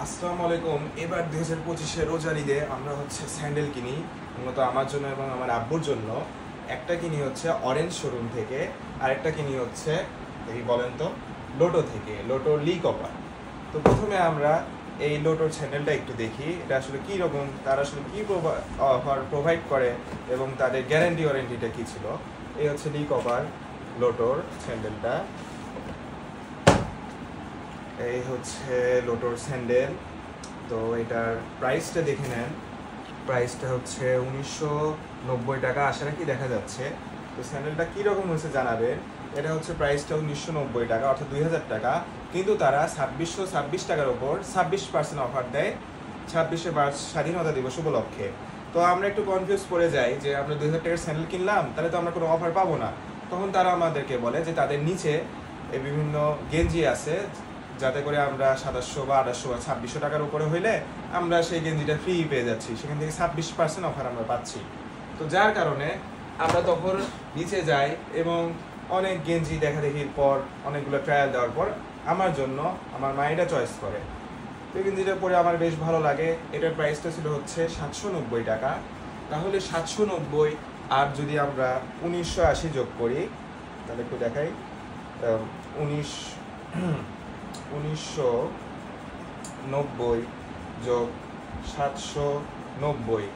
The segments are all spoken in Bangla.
আসসালামু আলাইকুম। এবার 2025 রোজার ঈদে আমরা স্যান্ডেল কিনি, মূলত আমার জন্য এবং আমার আব্বুর জন্য। একটা কিনি অরেঞ্জ শোরুম থেকে, আরেকটা কিনি এই বলেন তো লোটো থেকে, লোটো লি কপার। তো প্রথমে আমরা এই লোটোর স্যান্ডেলটা একটু দেখি, এটা আসলে কী রকম, তারা আসলে কী অফার প্রোভাইড করে এবং তাদের গ্যারান্টি ওয়ারেন্টিটা কী ছিল। এই লি কপার লোটোর স্যান্ডেলটা। এই লোটোর স্যান্ডেল। তো এটার প্রাইসটা দেখে নেন। প্রাইসটা 1990 টাকা, আশা রাখি দেখা যাচ্ছে। তো স্যান্ডেলটা কীরকম হয়েছে জানাবেন। এটা প্রাইসটা 1990 টাকা, অর্থাৎ 2000 টাকা, কিন্তু তারা 2626 টাকার ওপর 26% অফার দেয় 26শে মার্চ স্বাধীনতা দিবস উপলক্ষে। তো আমরা একটু কনফিউজ করে যাই যে আমরা 2000 টাকার স্যান্ডেল কিনলাম, তাহলে তো আমরা কোনো অফার পাবো না। তখন তারা আমাদেরকে বলে যে তাদের নিচে এই বিভিন্ন গেঞ্জি আছে, যাতে করে আমরা 2700 বা 2800 বা 2600 টাকার উপরে হইলে আমরা সেই গেঞ্জিটা ফ্রি পেয়ে যাচ্ছি, সেখান থেকে 26% অফার আমরা পাচ্ছি। তো যার কারণে আমরা তখন নিচে যাই এবং অনেক গেঞ্জি দেখা দেখির পর, অনেকগুলো ট্রায়াল দেওয়ার পর আমার জন্য আমার মা এটা চয়েস করে। তো গেঞ্জিটা পরে আমার বেশ ভালো লাগে। এটার প্রাইসটা ছিল 790 টাকা। তাহলে 790 আর যদি আমরা 1980 যোগ করি, তাহলে একটু দেখাই, 1990 যোগ 790,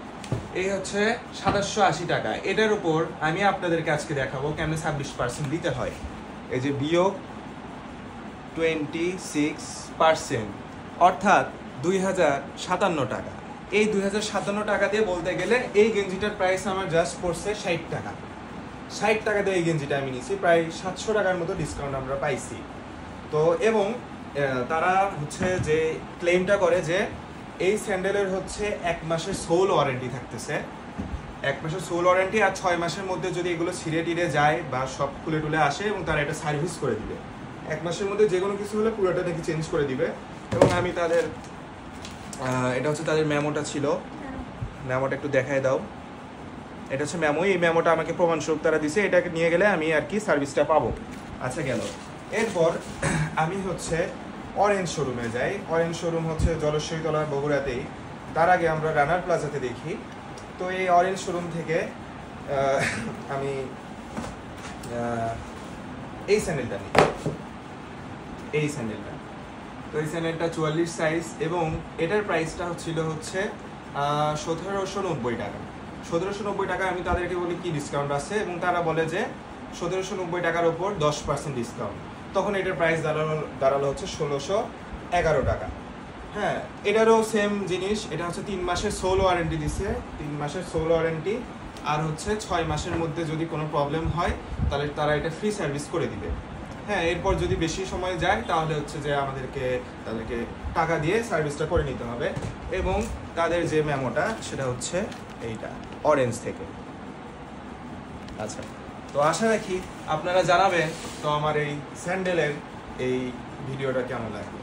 এই 2780 টাকা। এটার উপর আমি আপনাদেরকে আজকে দেখাবো কেমন 26% দিতে হয়। এই যে বিয়োগ 26%, অর্থাৎ 2057 টাকা। এই 2057 টাকা দিয়ে বলতে গেলে এই গেঞ্জিটার প্রাইস আমার জাস্ট পড়ছে 60 টাকা। 60 টাকা দিয়ে এই গেঞ্জিটা আমি নিছি, প্রায় 700 টাকার মতো ডিসকাউন্ট আমরা পাইছি। তো এবং তারা যে ক্লেমটা করে যে এই স্যান্ডেলের 1 মাসের সোল ওয়ারেন্টি থাকতেছে, 1 মাসের সোল ওয়ারেন্টি, আর 6 মাসের মধ্যে যদি এগুলো ছিঁড়ে টিড়ে যায় বা সব খুলে টুলে আসে, এবং তারা এটা সার্ভিস করে দিবে। 1 মাসের মধ্যে যে কোনো কিছু হলে পুরোটা নাকি চেঞ্জ করে দিবে। এবং আমি তাদের এটা তাদের মেমোটা ছিল, মেমোটা একটু দেখায় দাও। এটা মেমো, এই মেমোটা আমাকে প্রমাণস্বরূপ তারা দিছে, এটাকে নিয়ে গেলে আমি আর কি সার্ভিসটা পাবো। আচ্ছা গেল। এরপর আমি অরেঞ্জ শোরুমে যাই। অরেঞ্জ শোরুম জলশ্বরীতলা, বগুড়াতেই। তার আগে আমরা রানার প্লাজাতে দেখি। তো এই অরেঞ্জ শোরুম থেকে আমি এই স্যান্ডেলটা নিই, এই স্যান্ডেলটা। তো এই স্যান্ডেলটা 44 সাইজ এবং এটার প্রাইসটা ছিল 1790 টাকা। 1790 টাকা। আমি তাদেরকে বলি কি ডিসকাউন্ট আছে, এবং তারা বলে যে 1790 টাকার ওপর 10% ডিসকাউন্ট। তখন এটার প্রাইস দাঁড়ালো 1611 টাকা। হ্যাঁ, এটারও সেম জিনিস। এটা 3 মাসের সোল ওয়ারেন্টি দিছে, 3 মাসের সোল ওয়ারেন্টি, আর 6 মাসের মধ্যে যদি কোনো প্রবলেম হয় তাহলে তারা এটা ফ্রি সার্ভিস করে দিবে। হ্যাঁ, এরপর যদি বেশি সময় যায় তাহলে যে তাদেরকে টাকা দিয়ে সার্ভিসটা করে নিতে হবে। এবং তাদের যে মেমোটা সেটা এইটা অরেঞ্জ থেকে। আচ্ছা, তো আশা রাখি আপনারা জানাবেন তো আমার এই স্যান্ডেলের এই ভিডিওটা কেমন লাগবে।